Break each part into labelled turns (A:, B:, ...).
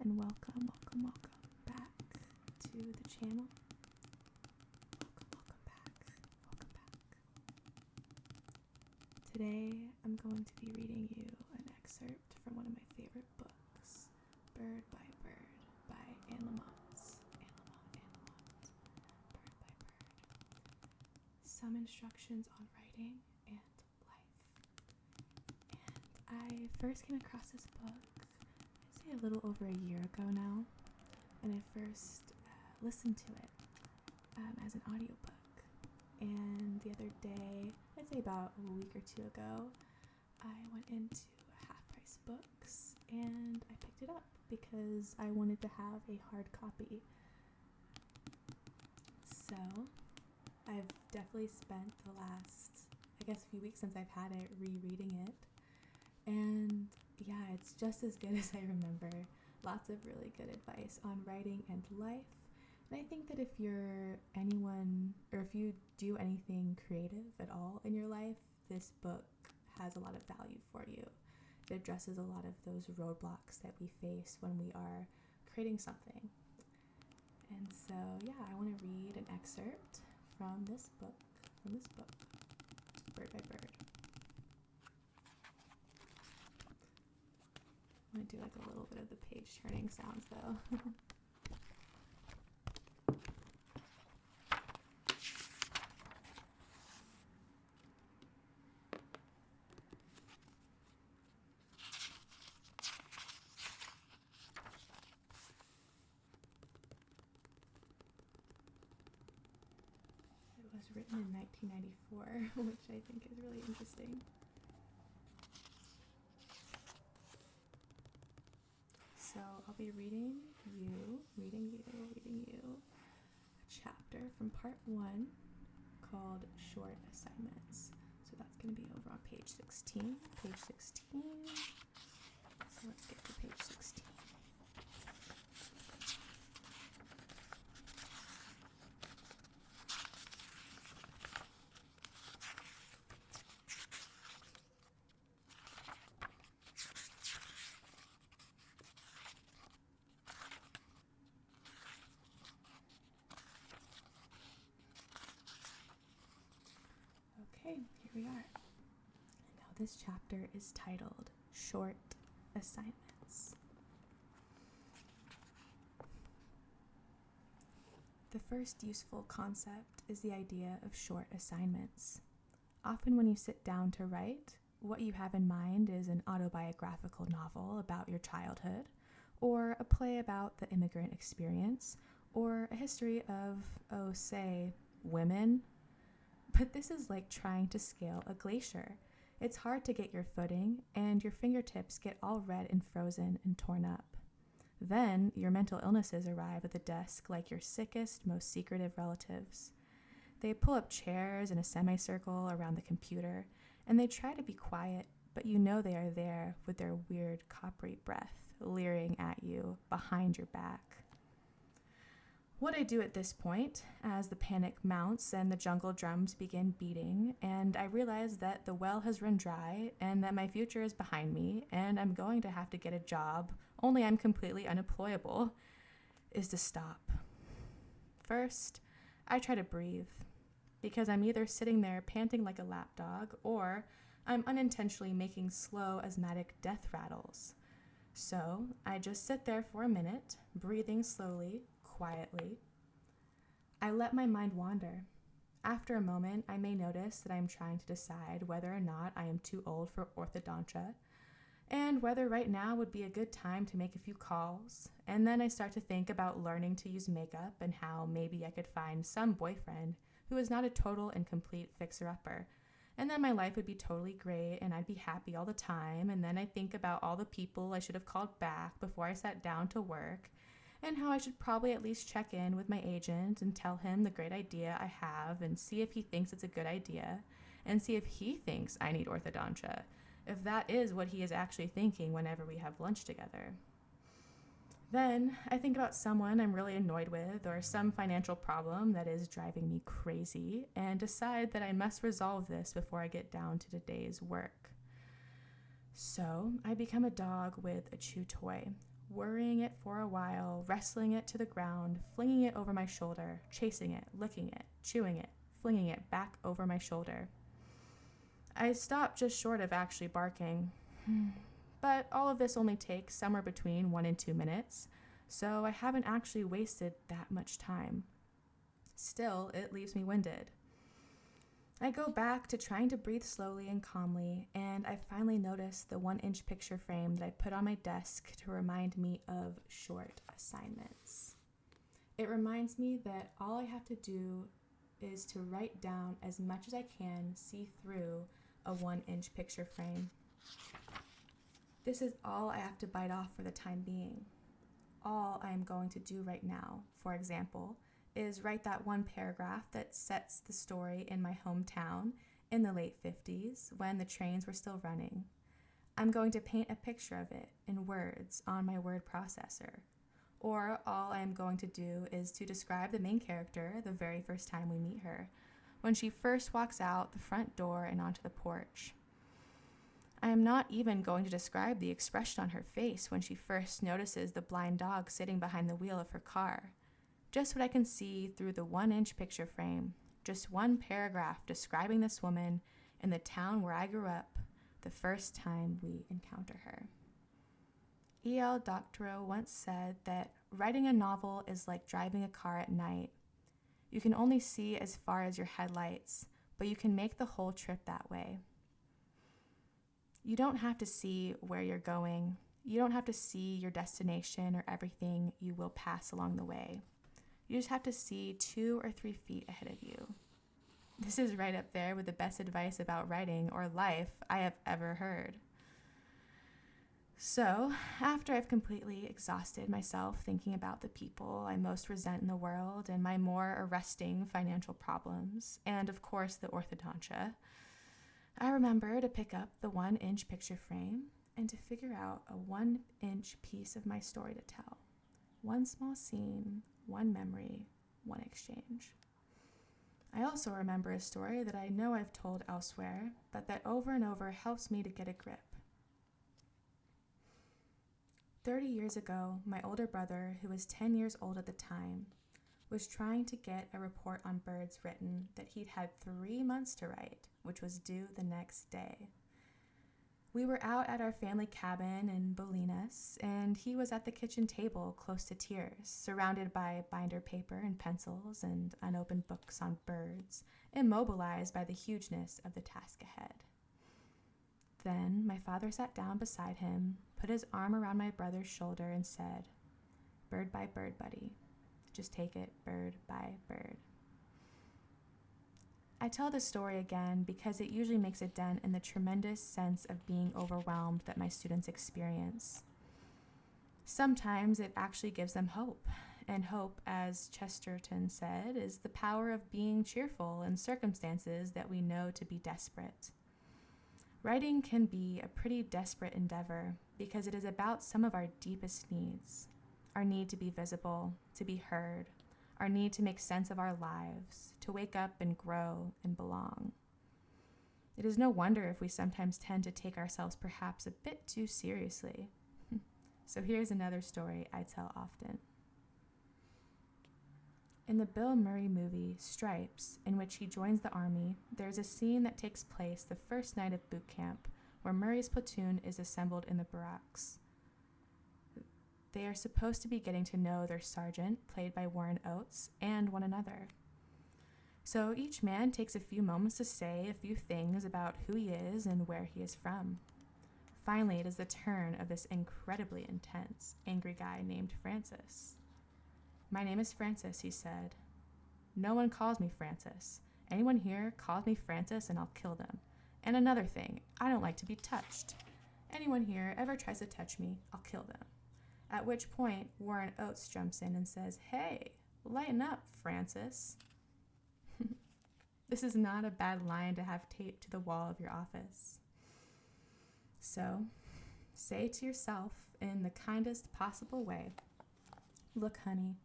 A: and welcome back to the channel. Welcome back. Today I'm going to be reading you an excerpt from one of my favorite books, Bird by Bird by Anne Lamott. Bird by Bird. Some instructions on writing and life. And I first came across this book a little over a year ago now, and I first listened to it as an audiobook. And the other day, I'd say about a week or two ago, I went into Half Price Books and I picked it up because I wanted to have a hard copy. So I've definitely spent the last, few weeks since I've had it rereading it. And yeah, it's just as good as I remember. Lots of really good advice on writing and life. And I think that if you're anyone, or if you do anything creative at all in your life, this book has a lot of value for you. It addresses a lot of those roadblocks that we face when we are creating something. And so, yeah, I want to read an excerpt from this book, Bird by Bird. I'm going to do a little bit of the page turning sounds though. It was written in 1994, which I think is really interesting. So I'll be reading you a chapter from part 1 called Short Assignments. So that's going to be over on page 16. So let's get to page 16. Okay, here we are. And now this chapter is titled Short Assignments. The first useful concept is the idea of short assignments. Often when you sit down to write, what you have in mind is an autobiographical novel about your childhood, or a play about the immigrant experience, or a history of, say, women. But this is like trying to scale a glacier. It's hard to get your footing, and your fingertips get all red and frozen and torn up. Then your mental illnesses arrive at the desk like your sickest, most secretive relatives. They pull up chairs in a semicircle around the computer, and they try to be quiet, but you know they are there with their weird coppery breath leering at you behind your back. What I do at this point, as the panic mounts and the jungle drums begin beating, and I realize that the well has run dry and that my future is behind me and I'm going to have to get a job, only I'm completely unemployable, is to stop. First, I try to breathe, because I'm either sitting there panting like a lapdog or I'm unintentionally making slow, asthmatic death rattles. So I just sit there for a minute, breathing slowly, quietly. I let my mind wander. After a moment, I may notice that I am trying to decide whether or not I am too old for orthodontia, and whether right now would be a good time to make a few calls. And then I start to think about learning to use makeup and how maybe I could find some boyfriend who is not a total and complete fixer-upper. And then my life would be totally great and I'd be happy all the time. And then I think about all the people I should have called back before I sat down to work, and how I should probably at least check in with my agent and tell him the great idea I have and see if he thinks it's a good idea, and see if he thinks I need orthodontia, if that is what he is actually thinking whenever we have lunch together. Then I think about someone I'm really annoyed with or some financial problem that is driving me crazy and decide that I must resolve this before I get down to today's work. So I become a dog with a chew toy, worrying it for a while, wrestling it to the ground, flinging it over my shoulder, chasing it, licking it, chewing it, flinging it back over my shoulder. I stopped just short of actually barking. But all of this only takes somewhere between 1 and 2 minutes, so I haven't actually wasted that much time. Still, it leaves me winded. I go back to trying to breathe slowly and calmly, and I finally notice the 1-inch picture frame that I put on my desk to remind me of short assignments. It reminds me that all I have to do is to write down as much as I can see through a 1-inch picture frame. This is all I have to bite off for the time being. All I am going to do right now, for example, is write that one paragraph that sets the story in my hometown in the late 50s when the trains were still running. I'm going to paint a picture of it in words on my word processor. Or all I am going to do is to describe the main character the very first time we meet her, when she first walks out the front door and onto the porch. I am not even going to describe the expression on her face when she first notices the blind dog sitting behind the wheel of her car. Just what I can see through the 1-inch picture frame. Just one paragraph describing this woman in the town where I grew up the first time we encounter her. E.L. Doctorow once said that writing a novel is like driving a car at night. You can only see as far as your headlights, but you can make the whole trip that way. You don't have to see where you're going. You don't have to see your destination or everything you will pass along the way. You just have to see 2 or 3 feet ahead of you. This is right up there with the best advice about writing or life I have ever heard. So, after I've completely exhausted myself thinking about the people I most resent in the world and my more arresting financial problems, and of course the orthodontia, I remember to pick up the 1-inch picture frame and to figure out a 1-inch piece of my story to tell. One small scene, one memory, one exchange. I also remember a story that I know I've told elsewhere, but that over and over helps me to get a grip. 30 years ago, my older brother, who was 10 years old at the time, was trying to get a report on birds written that he'd had 3 months to write, which was due the next day. We were out at our family cabin in Bolinas, and he was at the kitchen table close to tears, surrounded by binder paper and pencils and unopened books on birds, immobilized by the hugeness of the task ahead. Then my father sat down beside him, put his arm around my brother's shoulder, and said, "Bird by bird, buddy. Just take it bird by bird." I tell this story again because it usually makes a dent in the tremendous sense of being overwhelmed that my students experience. Sometimes it actually gives them hope, and hope, as Chesterton said, is the power of being cheerful in circumstances that we know to be desperate. Writing can be a pretty desperate endeavor because it is about some of our deepest needs. Our need to be visible, to be heard, our need to make sense of our lives, to wake up and grow and belong. It is no wonder if we sometimes tend to take ourselves perhaps a bit too seriously. So here's another story I tell often. In the Bill Murray movie, Stripes, in which he joins the army, there's a scene that takes place the first night of boot camp, where Murray's platoon is assembled in the barracks. They are supposed to be getting to know their sergeant, played by Warren Oates, and one another. So each man takes a few moments to say a few things about who he is and where he is from. Finally, it is the turn of this incredibly intense, angry guy named Francis. "My name is Francis," he said. "No one calls me Francis. Anyone here calls me Francis and I'll kill them. And another thing, I don't like to be touched. Anyone here ever tries to touch me, I'll kill them." At which point, Warren Oates jumps in and says, "Hey, lighten up, Francis." This is not a bad line to have taped to the wall of your office. So, say to yourself in the kindest possible way, "Look, honey,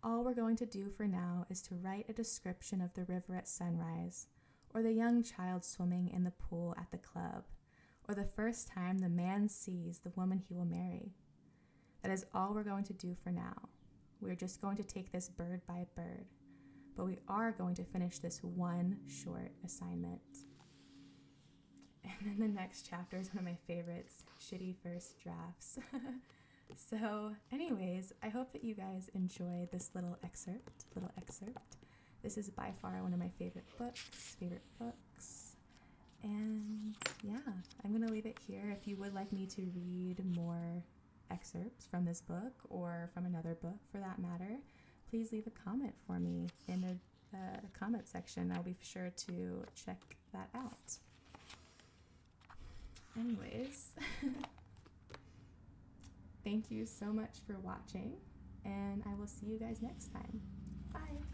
A: all we're going to do for now is to write a description of the river at sunrise, or the young child swimming in the pool at the club, or the first time the man sees the woman he will marry. That is all we're going to do for now. We're just going to take this bird by bird, but we are going to finish this one short assignment. And then the next chapter is one of my favorites, shitty first drafts. So anyways, I hope that you guys enjoyed this little excerpt. This is by far one of my favorite books. And yeah, I'm going to leave it here. If you would like me to read more excerpts from this book or from another book for that matter, please leave a comment for me in the comment section. I'll be sure to check that out. Anyways, thank you so much for watching, and I will see you guys next time. Bye!